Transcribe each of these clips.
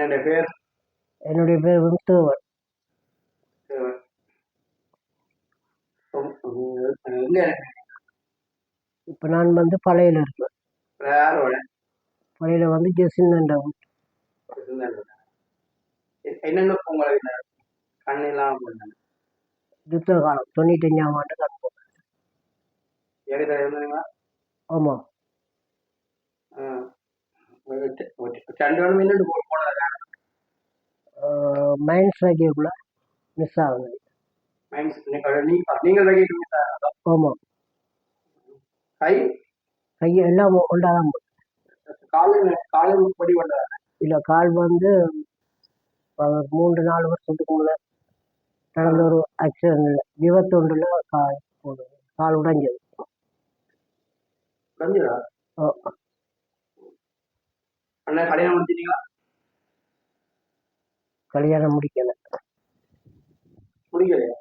என்னுடைய பேர் என்னுடைய பேர் முத்துவர். எங்க இப்போ நான் வந்து பழையில இருக்கேன். யாரோட பழையில வந்து ஜெசிந்தண்டா என்னென்ன உங்களுக்கு கண்ணெல்லாம் யுத்த காலம் 95ஆம் ஆண்டு கற்போம். எதுல இருந்தீங்களா? ஆமாம். ரெண்டு வேணும் மின்னண்டு போனதா மைன்ஸ் வைக்கக்குள்ள மிஸ் ஆகுது. நீங்கள் வைக்கிட்டு மிஸ் ஆகுதா? ஆமாம். கை எல்லாம் கொண்டாதான் காலையில் படி கொண்டதா? இல்லை, கால் வந்து 3-4 வருஷத்துக்கு முன்னே நடந்த ஒரு ஆக்சிடென்ட்ல விபத்தொன்றில் கால் உடைஞ்சது. உடைஞ்சதா? அண்ணா கல்யாணம் முடிச்சிட்டீங்களா? கல்யாணம் முடிக்கல. முடிக்கலையா?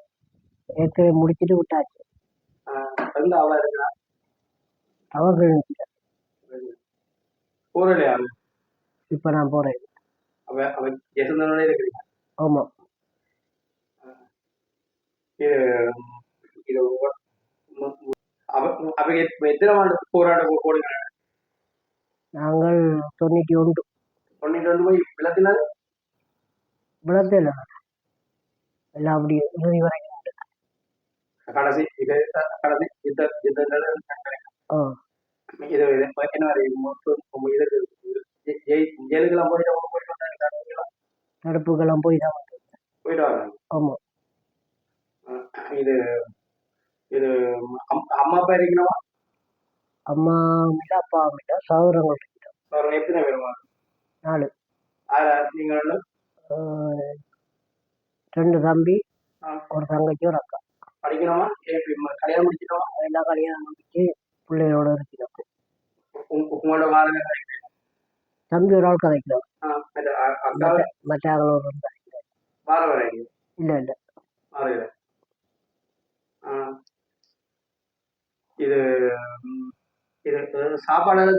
ஏற்கனவே முடிச்சுட்டு விட்டாச்சு. அவளா இருக்கிறா? அவர்கள் போறலையா? இப்போ நான் போறேன். இருக்கிறீங்க? ஆமாம். எத்தனை ஆண்டு போராட்டம் போடுங்க? நாங்கள் 91 போய் விளத்தினால் விளத்தில எல்லாம் அப்படி இறுதி வரைக்கும் கடைசி இது கடைசி ஜெயிலுக்கெல்லாம் தடுப்புக்கெல்லாம் போய் தான் போயிட்டு வராங்க. ஆமாம். இது இது அம்மா அப்பா இருக்கணுமா? அம்மா இல்லை, அப்பா இல்லை, சகோதரங்கள் இருக்கோம். சகோதரங்க எத்தனை பேருமா? 4. நீங்கள் 2 தம்பி, ஒரு தங்கச்சி, ஒரு அக்கா. படிக்கணுமா? கல்யாணம் முடிச்சிட்டோம்? எல்லாம் கல்யாணம் முடிச்சு பிள்ளைகளோட இருக்கிறோம். உங்களோட வாழ தம்பி ஒரு ஆள் கதைக்கிறோம். மற்ற ஆளோட வாழ வரைங்க? இல்லை இல்லை. இது இது சாப்பாடு என்ன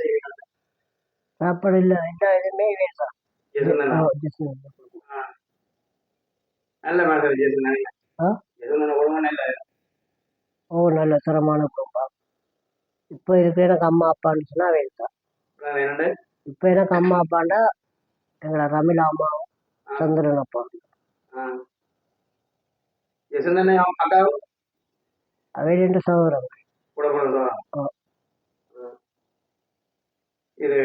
செய்வீங்க? சாப்பாடு இல்லை, எல்லா இதுவுமே வேணும். நல்ல மேடம். ஓ, நல்ல தரமான குடும்பம். இப்போ இருக்கிற எனக்கு அம்மா அப்பான்னு சொன்னா வேணும். இப்போ எனக்கு அம்மா அப்பாண்டா எங்களை ரமிலா அம்மாவும் சந்திரன் அப்பா. அவை 2 சகோதரங்கள். இது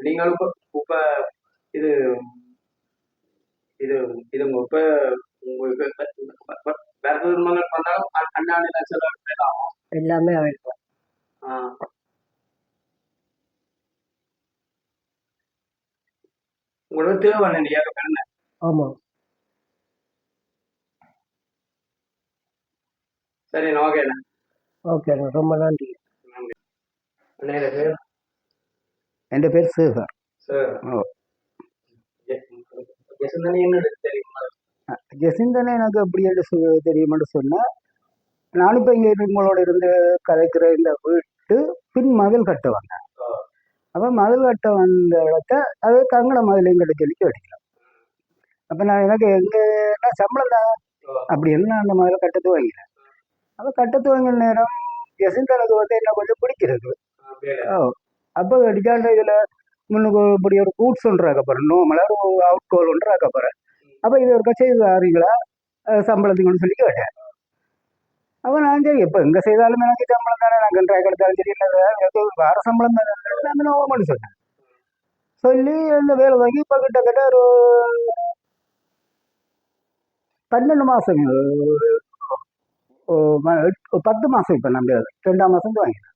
நீங்களும் இப்ப இது இது இது இப்ப உங்களுக்கு வேற திருமணங்கள் பண்ணாலும் எல்லாமே அவைக்கு உங்களுக்கு தேவை இல்லையா? ஆமாம். சரி, ஓகேண்ணா. ஓகேண்ணா, ரொம்ப நன்றி. என் பேர் சேகர். ஜெசிந்தனை எனக்கு எப்படி தெரியுமென்று சொன்னால், நானும் இப்போ இங்கே உங்களோட இருந்து கதைக்கிற இந்த வீட்டு பின் மதில் கட்ட வந்தேன். அப்போ மதில் கட்ட வந்த இடத்த அது கங்கட மதிலையும் கட்ட சொல்லி கேட்டுக்கலாம். அப்போ நான் எனக்கு எங்கன்னா சம்பளம் தான் அப்படி என்ன அந்த மதிலை கட்ட துவங்கினேன். அப்போ கட்ட துவங்கின நேரம் ஜெசிந்தனுக்கு வந்து என்ன கொஞ்சம் பிடிக்கிறது. அப்போ அடிக்காண்ட இதில் முன்னுக்கு இப்படி ஒரு கூட்ஸ் ஒன்று ஆக்கப்படுறேன், நோமலாக ஒரு அவுட் கோல் ஒன்று ஆக்கப்படுறேன். அப்போ இது ஒரு செய்து ஆறீங்களா சம்பளத்துக்குன்னு சொல்லி கேட்டேன். அப்போ நான் சரி எப்போ எங்கே செய்தாலும் எனக்கு சம்பளம் தானே, நான் கண்ட்ராக்ட் எடுத்தாலும் சரி இல்லை எனக்கு வேறு சம்பளம் தானே நான் நோமன்னு சொன்னேன். சொல்லி அந்த வேலை வாங்கி இப்போ கிட்டத்தட்ட ஒரு 12 மாதம் 10 மாதம் இப்போ நம்பி 2ஆம் மாதம் வாங்கினேன்.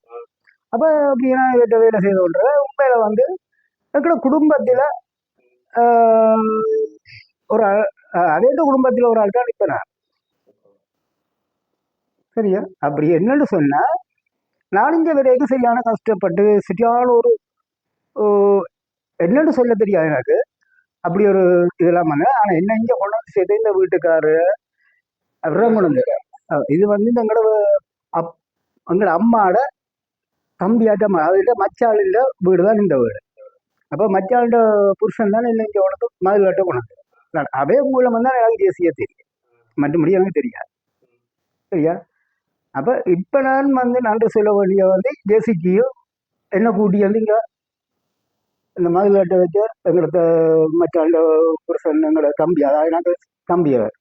அப்போ அப்படின்னா இதை வேலை செய்தோன்ற உண்மையில வந்து இருக்கிற குடும்பத்தில் ஒரு அதே குடும்பத்தில் ஒரு ஆள் தான் நிற்பேன். சரியா? அப்படி என்னன்னு சொன்னால், நாலஞ்ச வரைக்கும் சரியான கஷ்டப்பட்டு சரியான ஒரு என்னன்னு சொல்ல தெரியாது எனக்கு. அப்படி ஒரு இதெல்லாம் பண்ண. ஆனால் என்ன இங்கே கொண்டு வந்து சேர்த்து இந்த வீட்டுக்காரு அவரெல்லாம் கொண்டு வந்து இது வந்து எங்களோட அம்மாவோட தம்பியாட்ட அதுகிட்ட மச்சாளில் வீடு தான் இந்த வீடு. அப்போ மச்சாளோட புருஷன் தான் என்ன இங்கே உனக்கு மதில் கட்ட கொண்டாந்து அதே மூலமாக தான் எனக்கு தேசிய தெரியும், மற்றபடி எனக்கு தெரியாது. சரியா? அப்போ இப்போ நான் வந்து நன்றி சொல்ல வேண்டிய வந்து ஜேசிக்கியும் என்ன கூட்டி வந்து இங்கே இந்த மதில் கட்ட வச்ச எங்களோட மச்சாளோட புருஷன் எங்களோட தம்பி, அதாவது எனக்கு தம்பி அவர்,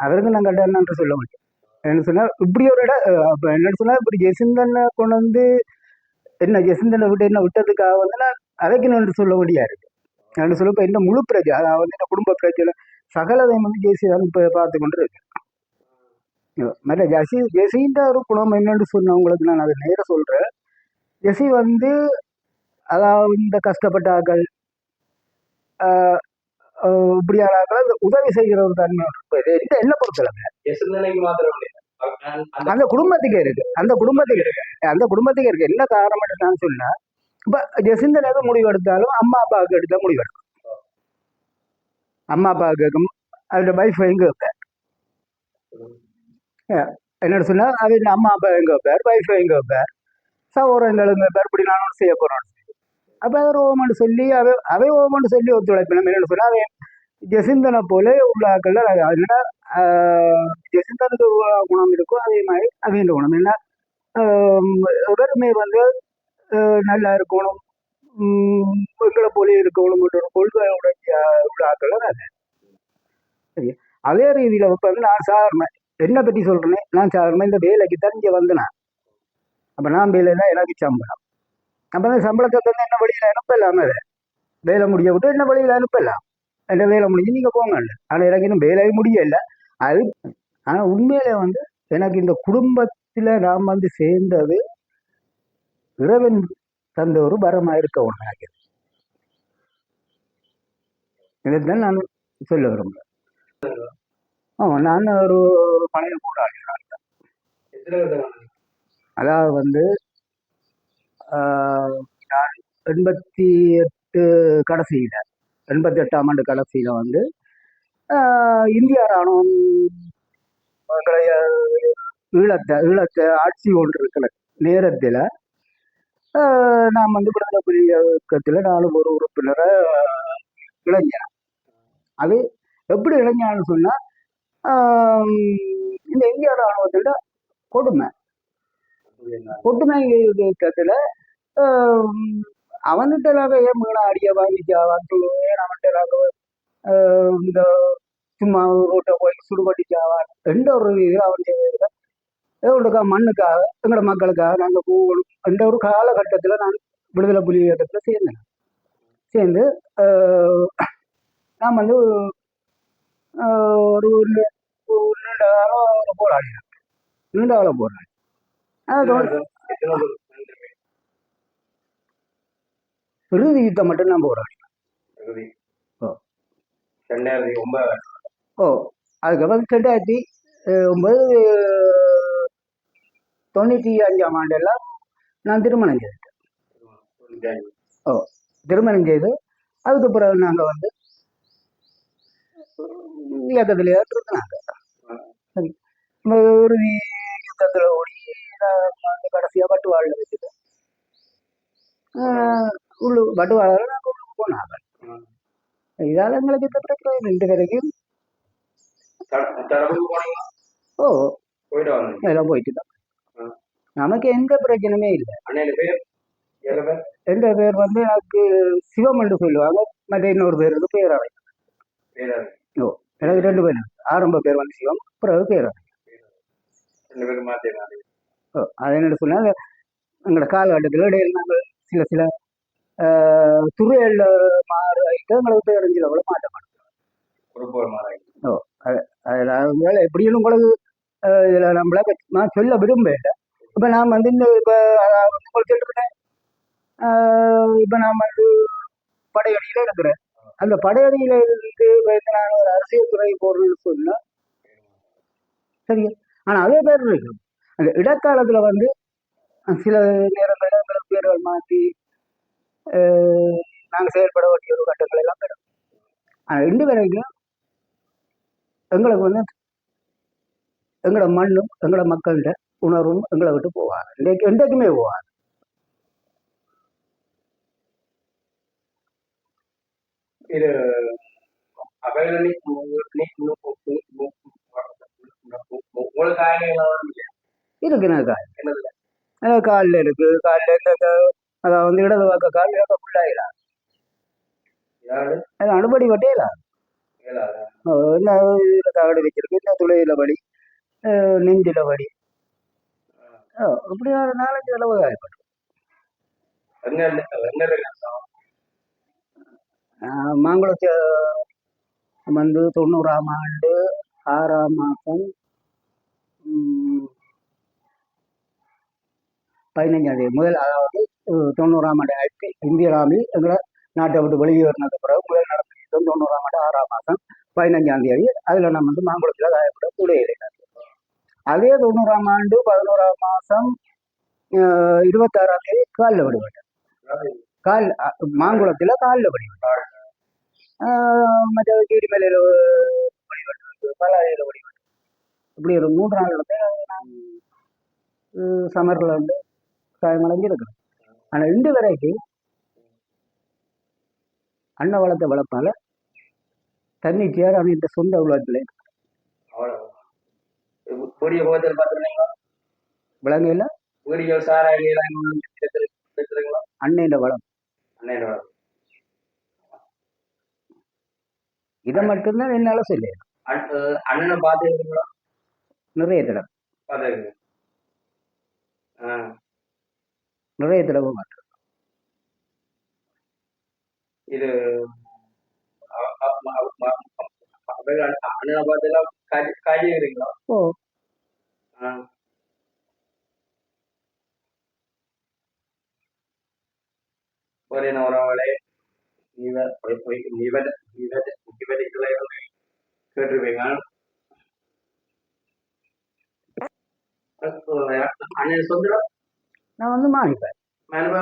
அவருக்கு நான் கட்ட நன்றி சொல்ல வேண்டிய என்ன சொன்னால் இப்படி ஒரு இடம். அப்போ என்னன்னு சொன்னால் இப்படி ஜெசிந்தனை கொண்டு வந்து என்ன ஜெசிந்தனை விட்டு என்ன விட்டதுக்காக வந்து நான் அதைக்கு நன்றி சொல்ல வேண்டியா இருக்கு. நன்றி சொல்ல இப்போ என்ன முழு பிரச்சனை, அதாவது என்ன குடும்ப பிரச்சனை சகலதையும் வந்து ஜேசி தான் இப்போ பார்த்து கொண்டு இருக்கு. மற்ற ஜெசின்ற ஒரு குணம் என்னன்னு சொன்னவங்களுக்கு நான் அதை நேர சொல்கிறேன். ஜெசி வந்து அதாவது இந்த கஷ்டப்பட்ட ஆக்கள் இப்படியான ஆக்களை உதவி செய்கிற ஒரு தன்மை என்ன பொறுத்தளவு ஜெசிந்தனைக்கு மாத்திரம் இல்ல. அந்த குடும்பத்துக்கு இருக்கு, அந்த குடும்பத்துக்கு இருக்கு. என்ன காரணம் நான் சொன்னா இப்ப ஜெசிந்தன் எது முடிவு எடுத்தாலும் அம்மா அப்பாவுக்கு எடுத்த முடிவு எடுக்கும். அம்மா அப்பாவுக்கு அதோட வைஃப் எங்க வைப்பார் என்ன சொன்னா அவங்க அம்மா அப்பா எங்க வைப்பார், வைஃப் எங்க வைப்பார், சகோதரங்கள் எங்க வைப்பார், இப்படி நானும் செய்ய போறோம். அப்ப அவர் ஓமன்னு சொல்லி அவை ஓமன்னு சொல்லி ஒத்துழைப்பினம் என்னன்னு சொன்னா அவன் ஜெசிந்தனை போல உள்ள ஆக்கள் என்னன்னா ஜெசிந்தனுக்கு குணம் இருக்கும், அதே மாதிரி அவங்க குணம் என்ன எவருமே வந்து நல்லா இருக்கணும், எங்களை போல இருக்கணும் ஒரு கொள்கையுடைய உள்ள ஆக்கள் அது. சரி, அதே ரீதியில இப்போ வந்து நான் சாதாரண என்னை பற்றி சொல்றேனே, நான் சாதாரண இந்த வேலைக்கு தான் இங்கே வந்தேன். அப்போ நான் வேலையில எனக்கு சம்பளம், அப்போ அந்த சம்பளத்தை தந்து என்ன வழியில் அனுப்பலாமே, வேலை முடிய விட்டு என்ன வழியில் அனுப்பலாம், என்ற வேலை முடிஞ்சு நீங்கள் போங்க. ஆனால் எனக்கு இன்னும் வேலை முடியல அது. ஆனால் உண்மையிலே வந்து எனக்கு இந்த குடும்பத்தில் நாம் வந்து சேர்ந்தது இறைவன் தந்த ஒரு வரமாக இருக்க ஒன்றாக இதைத்தான் நான் சொல்ல விரும்புகிறேன். நான் ஒரு பழைய போராளி. அதாவது வந்து நான் 88 கடைசியில் 88ஆம் ஆண்டு கடைசியில் வந்து இந்தியா ராணுவம் ஈழத்தை ஆட்சி கொண்டு இருக்கிற நேரத்தில் நான் வந்து விடுதலை புலி இயக்கத்தில் நானும் ஒரு உறுப்பினரை இளைஞன். அது எப்படி இளைஞான்னு சொன்னால் இந்த இந்தியா ராணுவத்தோட கொடுமை இயக்கத்தில் அவன்கிட்டலாக ஏன் மீன அடிய வாங்கிச்சாவான்னு சொல்லுவேன், அவன்கிட்டலாக இந்த சும்மா ரோட்டை போய் சுடுபட்டிச்சாவான் எந்த ஒரு இதில் அவன் செய்வதில் எவ்வளோக்கா மண்ணுக்காக எங்களோட மக்களுக்காக நாங்கள் போகணும் என்ற ஒரு காலகட்டத்தில் நான் விடுதலை புலி இயக்கத்தில் சேர்ந்து நான் வந்து ஒரு நீண்ட காலம் போராடினேன். இறுதி யுத்தம் மட்டும் நான் போராடினேன். அதுக்கப்புறம் 2009 95ஆம் ஆண்டெல்லாம் நான் திருமணம் செய்துட்டேன். திருமணம் செய்து அதுக்கு பிறகு நாங்கள் வந்து இயக்கத்தில் ஏற்றுனாங்க. சரி, இறுதி யுத்தத்தில் ஓடி கடைசியாக பட்டுவாழில் வச்சுட்டு பட்டுவாழில் நாங்கள் உள்ளுக்கு போனாங்க. இதால் எங்களுக்கு இந்த பிரச்சனை ரெண்டு வரைக்கும் எல்லாம் போயிட்டு தான் நமக்கு எந்த பிரச்சனையுமே இல்லை. எந்த பேர் வந்து எனக்கு சிவம் என்று சொல்லுவாங்க, மற்ற இன்னொரு பேர் வந்து பேரவை. எனக்கு 2 பேர், ஆரம்ப பேர் வந்து சிவம், பிறகு பேரவை. அது என்ன சொன்னால் எங்களோட காலகட்டத்தில் இடையில நாங்கள் சில துறையில் மாறிட்டு எங்களுக்கு பேரஞ்சில் கூட மாற்றப்படும். அதில் எப்படியும் உங்களுக்கு இதில் நம்மள நான் சொல்ல விரும்பல. இப்போ நான் வந்து இந்த இப்போ உங்களுக்கு சொல்லிருக்கேன், இப்போ நான் வந்து படையணியில் இருக்கிறேன். அந்த படையணியில இருந்து நான் ஒரு அரசியல் துறை போடுறதுன்னு சொன்னேன், சரியா? ஆனால் அதே பேர் இருக்கு. அந்த இடைக்காலத்தில் வந்து சில நேரங்களில் எங்களுக்கு பேர்கள் மாற்றி நாங்கள் செயல்பட வேண்டிய ஒரு கட்டங்கள் எல்லாம் பெறும். ஆனால் இன்று வரைக்கும் எங்களுக்கு வந்து எங்களோட மண்ணும் எங்களோட மக்கள்கிட்ட உணர்வும் எங்களை விட்டு போவாங்க, என்றைக்குமே போவாங்க. இது அவையில உங்களுக்கு ஆயிரம் இருக்கு எனக்கு கால் என்னது எனக்கு காலில் இருக்கு காலில் இந்த அதான் வந்து இடது பக்க கால் இடக்க ஃபுல்லாயிடலாம் யாரு அது அனுபடி வட்டையிலாம் ஏழாதா இந்த இதில் தகடு வச்சிருக்கு இந்த துளையில வலி நெஞ்சில வலி இப்படி ஒரு 4-5 தடவை காயப்படும் எங்க எங்க இருக்கு மாங்குளத்தை வந்து 90ஆம் ஆண்டு 6ஆம் மாதம் 15ஆம் தேதி முதல், அதாவது 90ஆம் ஆண்டு இந்திய ராமி எங்களை நாட்டை விட்டு வெளியேறினது பிறகு முதல் நடந்த 90ஆம் ஆண்டு 6ஆம் மாதம் 15ஆம் தேதி அதில் நம்ம வந்து மாங்குளத்தில் காயப்பட கூடையில. அதே 90ஆம் ஆண்டு 11ஆம் மாதம் 26ஆம் தேதி காலில் வடிவட்டேன். கால் மாங்குளத்தில் காலில் வடிவட்டேன். மற்ற கீரிமலையில் வடிவட்டு பலாயில வடிவட்டு இப்படி ஒரு 3 நாள் நான் சமரில் வந்து காயமடைஞ்சிருக்கிறேன். ஆனால் இன்று வரைக்கும் அன்ன வளத்தை வளர்ப்பால தன்னிச்சையாக அவன் இந்த சொந்த உலகத்தில் வீடியோ கோத்தில் பார்த்துருந்தீங்களா விலங்கையில் வீடியோ சாராயிங்களா அன்னையின் வளம் அண்ணன் வளம் இதை மட்டும்தான் என்னால் சொல்ல அண்ணனை பார்த்துருக்கீங்களா நிறைய தடவை பார்த்துருக்கீங்க நிறைய தடவை மாற்றம். இது அண்ணனை பார்த்தெல்லாம் காய்ச்சிக்கிறீங்களா ஓ ஒரே உறவுகளே கேட்டிருப்பீங்க. அண்ணன் சொந்தம் நான் வந்து மாணிப்பேன்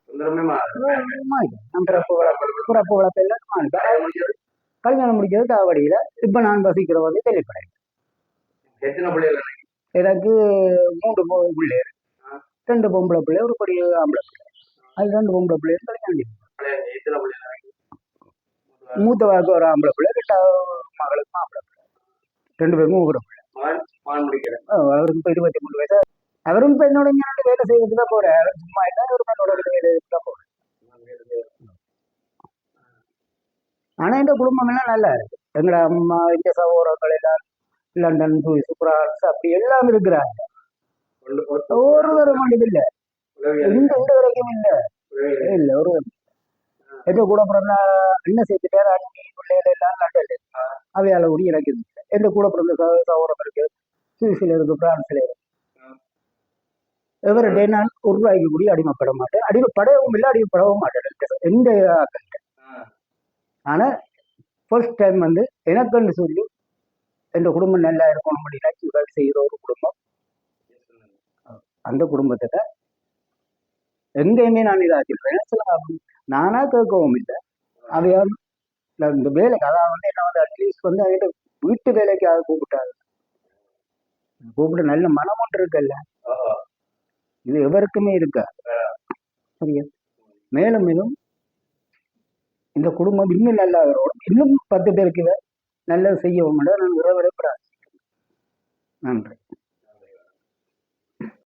சுந்தரமே மாணிப்பேன் நான் பிறப்பு வளர்ப்பெல்லாம் மாணிப்பேன். கல்யாணம் முடிக்கிறது தாவடியில். இப்போ நான் வசிக்கிற வந்து தெளிப்படை. எத்தனை பிள்ளைகள் எனக்கு 3 பிள்ளைகள், 2 பொம்பளை பிள்ளை, ஒரு பெரிய ஆம்பளை பிள்ளை. அது 2 பொம்பளை பிள்ளைகள் கல்யாணம். எத்தனை பிள்ளைகள் மூத்த வாக்கு ஒரு ஆம்பளை பிள்ளை, 2வது மகளுக்கு ஆம்பளை பிள்ளை, 2 பேருக்கும் ஒரு பிள்ளை. முடிக்கிறேன் அவருக்கு இப்போ 23 வயசு. அவரும் இப்போ என்னோட இங்கே வேலை செய்யறதுக்கு தான் போறேன். அவர் சும்மா இல்லை, ஒரு என்னோட வேலை செய்யறதுக்கு தான் போறேன். ஆனால் இந்த குடும்பம் எல்லாம் நல்லா இருக்கு. எங்களோட அம்மா இந்த சகோதரர்கள் எல்லாம் லண்டன், சுவிஸ், பிரான்ஸ் அப்படி எல்லாம் இருக்கிறாங்க. ஒரு மண்டிது இல்லை, இந்த வரைக்கும் இல்லை இல்லை. ஒரு எந்த கூட பிறந்த அண்ணன் சேர்த்துட்டாரு. அண்ணி பிள்ளைகள் எல்லாம் லண்டன் அவையால கூட எனக்கு இல்லை. எந்த கூட பிறந்த சகோதரம் இருக்கு, சுவிஸ்ல இருக்கு, பிரான்ஸ்ல இருக்கு. எவர்கிட்ட நான் ₹1 கூடி அடிமைப்பட மாட்டேன். அடிமைப்படவும் இல்லை, அடிமைப்படவும் மாட்டேன் எந்த ஆக்கள்கிட்ட. ஆனால் ஃபர்ஸ்ட் டைம் வந்து எனக்குன்னு சொல்லி எந்த குடும்பம் நல்லா இருக்கணும் அப்படின்னா உதவி செய்கிற ஒரு குடும்பம். அந்த குடும்பத்தை எங்கேயுமே நான் இதாக்கிருப்பேன். நானா கேட்கவும் இல்லை. அவையா இந்த வேலைக்கு, அதாவது வந்து என்ன வந்து அட்லீஸ்ட் வந்து அவங்கிட்ட வீட்டு வேலைக்கு அதை கூப்பிட்டாங்க. கூப்பிட்டு நல்ல மனம் ஒன்று இருக்குல்ல, இது எவருக்குமே இருக்கா. சரியா? மேலும் மேலும் இந்த குடும்பம் இன்னும் நல்லா வரும். இன்னும் 10 பேருக்கு நல்லது செய்யவும் நான் விரைவிடப்படாது. நன்றி.